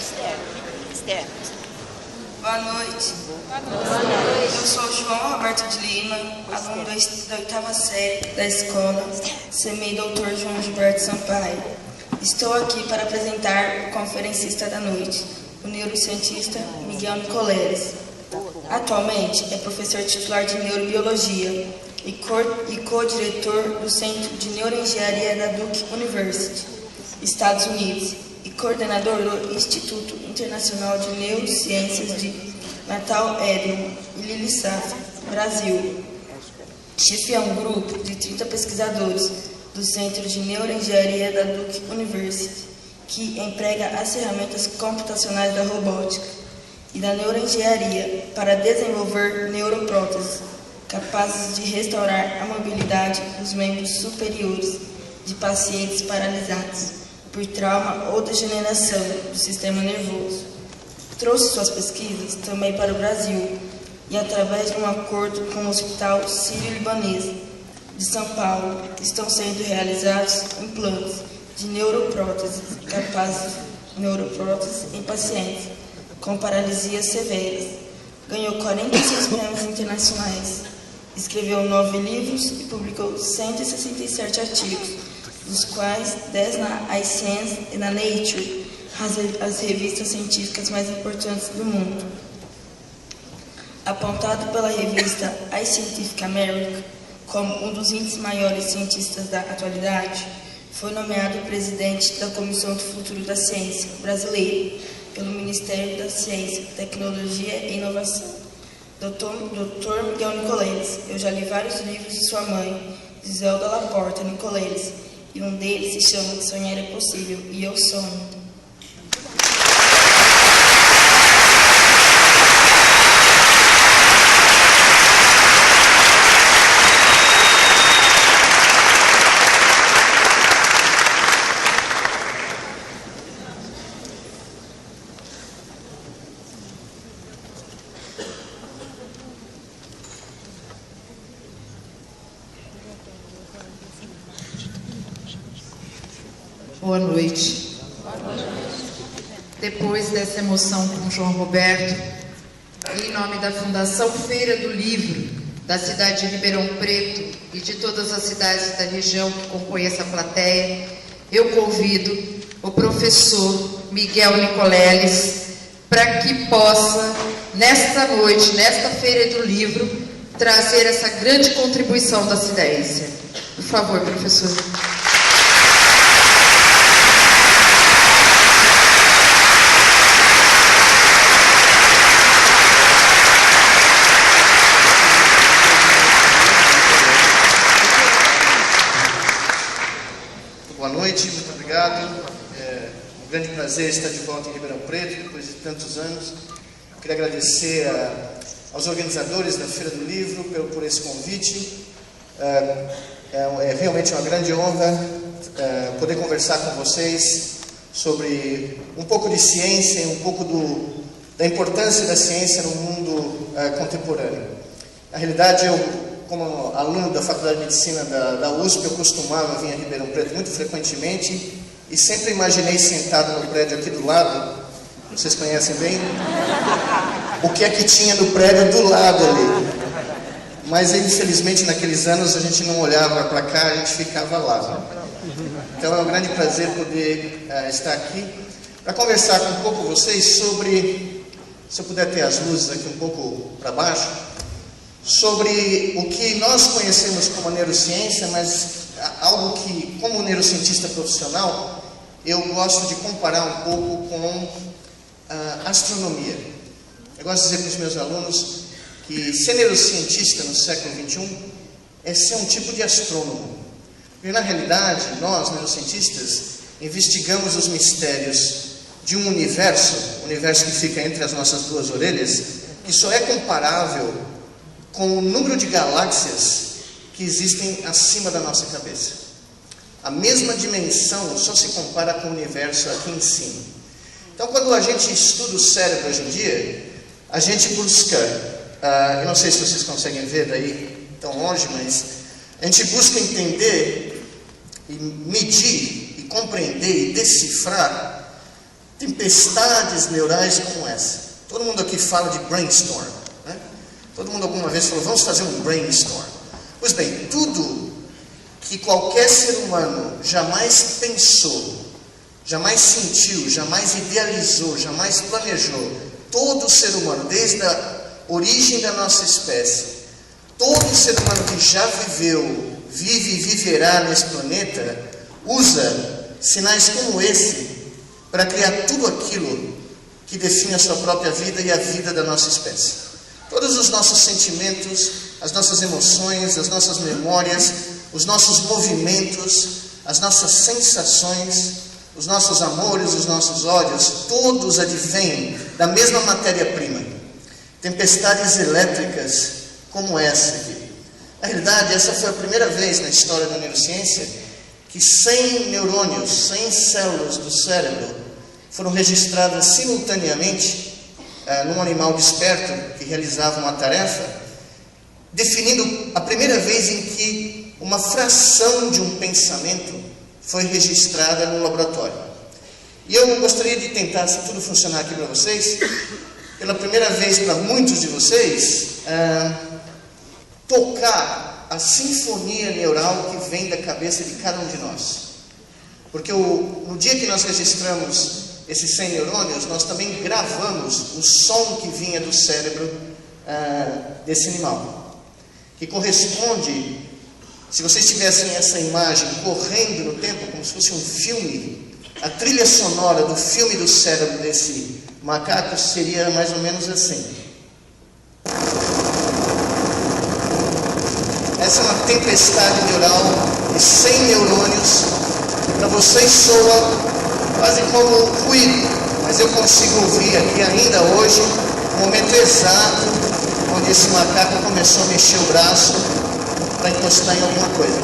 Externo. Boa noite. Eu sou João Roberto de Lima, aluno da 8ª série da escola CMEI Dr. João Gilberto Sampaio. Estou aqui para apresentar o conferencista da noite, o neurocientista Miguel Nicoleles. Atualmente é professor titular de Neurobiologia e co-diretor do Centro de Neuroengenharia da Duke University, Estados Unidos, e coordenador do Instituto Internacional de Neurociências de Natal Edmond e Lilliput, Brasil. Chefia um grupo de 30 pesquisadores do Centro de Neuroengenharia da Duke University, que emprega as ferramentas computacionais da robótica e da neuroengenharia para desenvolver neuropróteses capazes de restaurar a mobilidade dos membros superiores de pacientes paralisados por trauma ou degeneração do sistema nervoso. Trouxe suas pesquisas também para o Brasil e, através de um acordo com o Hospital Sírio-Libanês de São Paulo, estão sendo realizados implantes de neuropróteses em pacientes com paralisias severas. Ganhou 46 prêmios internacionais, escreveu 9 livros e publicou 167 artigos, dos quais 10 na iScience e na Nature, as revistas científicas mais importantes do mundo. Apontado pela revista iScientific American como um dos 20 maiores cientistas da atualidade, foi nomeado presidente da Comissão do Futuro da Ciência brasileira pelo Ministério da Ciência, Tecnologia e Inovação. Dr. Miguel Nicoleles. Eu já li vários livros de sua mãe, Zelda Laporta Nicoleles, e um deles se chama Sonhar é Possível, e eu sonho. Boa noite. Depois dessa emoção com o João Roberto, em nome da Fundação Feira do Livro, da cidade de Ribeirão Preto e de todas as cidades da região que compõem essa plateia, eu convido o professor Miguel Nicoleles para que possa, nesta noite, nesta Feira do Livro, trazer essa grande contribuição da ciência. Por favor, professor. Boa noite, muito obrigado. É um grande prazer estar de volta em Ribeirão Preto, depois de tantos anos. Queria agradecer aos organizadores da Feira do Livro por esse convite. É realmente uma grande honra poder conversar com vocês sobre um pouco de ciência e um pouco da importância da ciência no mundo contemporâneo. Na realidade, como aluno da Faculdade de Medicina da USP, eu costumava vir a Ribeirão Preto muito frequentemente e sempre imaginei sentado no prédio aqui do lado, vocês conhecem bem, o que é que tinha no prédio do lado ali. Mas, infelizmente, naqueles anos a gente não olhava para cá, a gente ficava lá. Então é um grande prazer poder estar aqui para conversar com um pouco vocês sobre, se eu puder ter as luzes aqui um pouco para baixo, sobre o que nós conhecemos como neurociência, mas algo que, como neurocientista profissional, eu gosto de comparar um pouco com astronomia. Eu gosto de dizer para os meus alunos que ser neurocientista no século XXI é ser um tipo de astrônomo. Porque, na realidade, nós, neurocientistas, investigamos os mistérios de um universo que fica entre as nossas duas orelhas, que só é comparável com o número de galáxias que existem acima da nossa cabeça. A mesma dimensão só se compara com o universo aqui em cima. Então, quando a gente estuda o cérebro hoje em dia, a gente busca, eu não sei se vocês conseguem ver daí tão longe, mas a gente busca entender e medir e compreender e decifrar tempestades neurais como essa. Todo mundo aqui fala de brainstorm, né? Todo mundo alguma vez falou, vamos fazer um brainstorm. Pois bem, tudo que qualquer ser humano jamais pensou, jamais sentiu, jamais idealizou, jamais planejou, todo ser humano, desde a origem da nossa espécie, todo ser humano que já viveu, vive e viverá nesse planeta, usa sinais como esse para criar tudo aquilo que define a sua própria vida e a vida da nossa espécie. Todos os nossos sentimentos, as nossas emoções, as nossas memórias, os nossos movimentos, as nossas sensações, os nossos amores, os nossos ódios, todos advêm da mesma matéria-prima. Tempestades elétricas como essa aqui. Na realidade, essa foi a primeira vez na história da neurociência que 100 neurônios, 100 células do cérebro foram registradas simultaneamente num animal desperto que realizava uma tarefa, definindo a primeira vez em que uma fração de um pensamento foi registrada no laboratório. E eu gostaria de tentar, se tudo funcionar aqui para vocês, pela primeira vez para muitos de vocês, tocar a sinfonia neural que vem da cabeça de cada um de nós. Porque no dia que nós registramos esses 100 neurônios, nós também gravamos o som que vinha do cérebro desse animal, que corresponde, se vocês tivessem essa imagem correndo no tempo, como se fosse um filme, a trilha sonora do filme do cérebro desse macaco seria mais ou menos assim. Essa é uma tempestade neural de 100 neurônios, que para vocês soa quase como ruído, mas eu consigo ouvir aqui ainda hoje o momento exato onde esse macaco começou a mexer o braço para encostar em alguma coisa.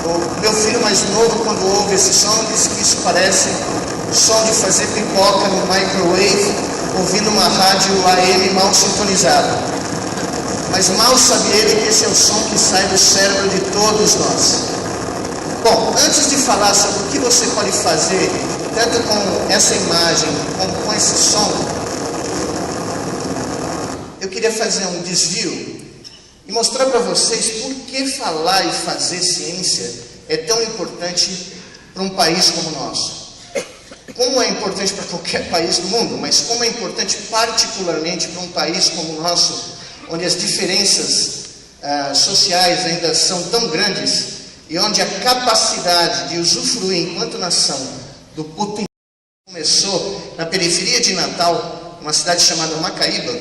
O meu filho mais novo, quando ouve esse som, diz que isso parece o som de fazer pipoca no microwave, ouvindo uma rádio AM mal sintonizada. Mas mal sabe ele que esse é o som que sai do cérebro de todos nós. Bom, antes de falar sobre o que você pode fazer, tanto com essa imagem como com esse som, eu queria fazer um desvio e mostrar para vocês por que falar e fazer ciência é tão importante para um país como o nosso. Como é importante para qualquer país do mundo, mas como é importante particularmente para um país como o nosso, onde as diferenças sociais ainda são tão grandes e onde a capacidade de usufruir enquanto nação do potencial começou na periferia de Natal, uma cidade chamada Macaíba.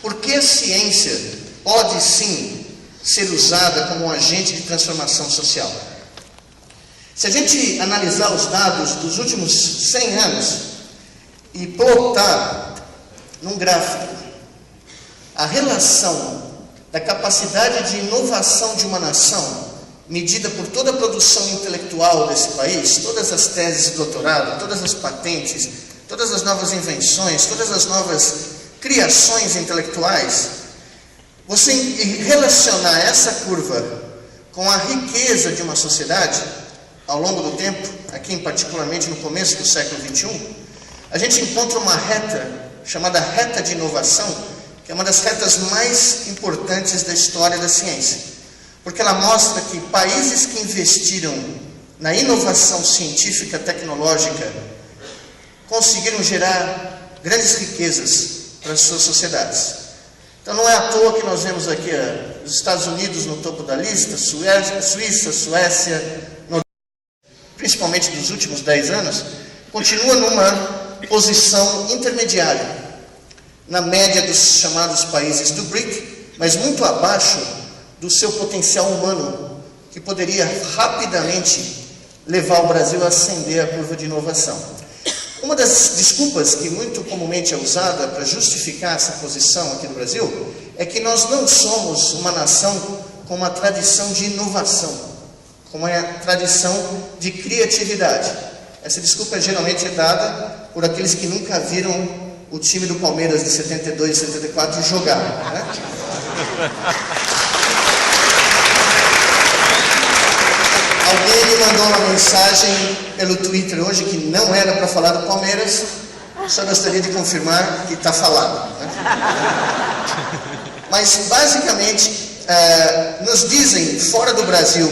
Porque a ciência pode sim ser usada como um agente de transformação social. Se a gente analisar os dados dos últimos 100 anos e plotar num gráfico a relação da capacidade de inovação de uma nação medida por toda a produção intelectual desse país, todas as teses de doutorado, todas as patentes, todas as novas invenções, todas as novas criações intelectuais, você relacionar essa curva com a riqueza de uma sociedade ao longo do tempo, aqui particularmente no começo do século XXI, a gente encontra uma reta chamada reta de inovação, que é uma das retas mais importantes da história da ciência. Porque ela mostra que países que investiram na inovação científica tecnológica conseguiram gerar grandes riquezas para as suas sociedades. Então não é à toa que nós vemos aqui os Estados Unidos no topo da lista, Suíça, Suécia, principalmente nos últimos 10 anos, continua numa posição intermediária, na média dos chamados países do BRIC, mas muito abaixo do seu potencial humano, que poderia rapidamente levar o Brasil a ascender a curva de inovação. Uma das desculpas que muito comumente é usada para justificar essa posição aqui no Brasil é que nós não somos uma nação com uma tradição de inovação, com uma tradição de criatividade. Essa desculpa geralmente é dada por aqueles que nunca viram o time do Palmeiras de 72 e 74 jogar, né? Alguém me mandou uma mensagem pelo Twitter hoje que não era para falar do Palmeiras, só gostaria de confirmar que está falado, né? Mas, basicamente, nos dizem, fora do Brasil,